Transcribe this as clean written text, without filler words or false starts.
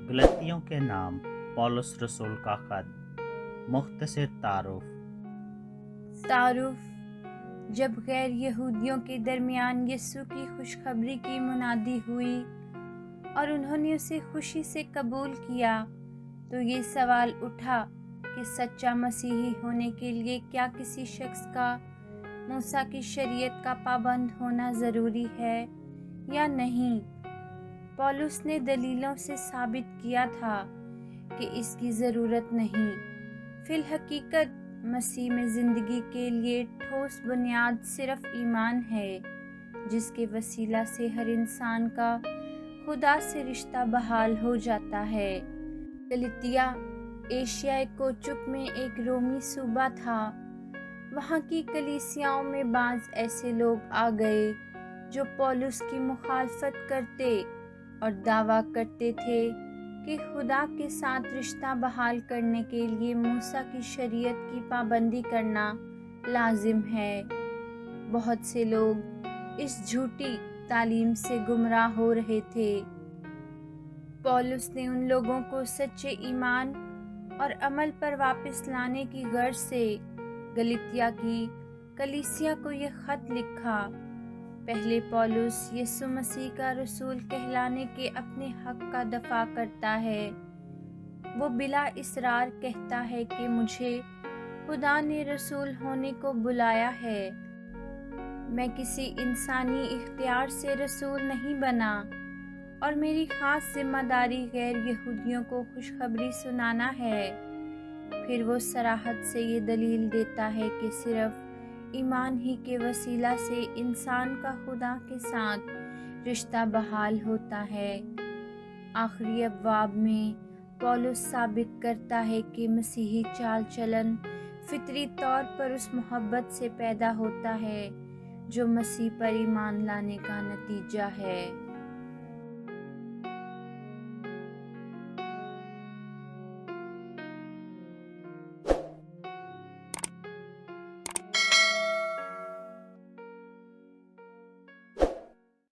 गलतियों के नाम पौलुस रसूल का खत। मुख्तसर तारुफ। जब गैर यहूदियों के दरमियान यीशु की खुशखबरी की मुनादी हुई और उन्होंने उसे खुशी से कबूल किया, तो ये सवाल उठा कि सच्चा मसीही होने के लिए क्या किसी शख्स का मूसा की शरीयत का पाबंद होना ज़रूरी है या नहीं। पौलुस ने दलीलों से साबित किया था कि इसकी ज़रूरत नहीं। फिल हकीकत मसीह में ज़िंदगी के लिए ठोस बुनियाद सिर्फ ईमान है, जिसके वसीला से हर इंसान का खुदा से रिश्ता बहाल हो जाता है। गलातिया एशियाई कोचुक में एक रोमी सूबा था। वहाँ की कलीसियाओं में बाज़ ऐसे लोग आ गए जो पौलुस की मुखालफत करते और दावा करते थे कि खुदा के साथ रिश्ता बहाल करने के लिए मूसा की शरीयत की पाबंदी करना लाजिम है। बहुत से लोग इस झूठी तालीम से गुमराह हो रहे थे। पौलुस ने उन लोगों को सच्चे ईमान और अमल पर वापस लाने की गर्ज से गलातिया की कलीसिया को यह खत लिखा। पहले पौलुस यीशु मसीह का रसूल कहलाने के अपने हक का दफा करता है। वो बिला इसरार कहता है कि मुझे खुदा ने रसूल होने को बुलाया है। मैं किसी इंसानी इख्तियार से रसूल नहीं बना और मेरी खास जिम्मेदारी गैर यहूदियों को खुशखबरी सुनाना है। फिर वो सराहत से ये दलील देता है कि सिर्फ ईमान ही के वसीला से इंसान का खुदा के साथ रिश्ता बहाल होता है। आखिरी अब्वाब में पौलुस साबित करता है कि मसीही चाल चलन फितरी तौर पर उस मोहब्बत से पैदा होता है जो मसीह पर ईमान लाने का नतीजा है।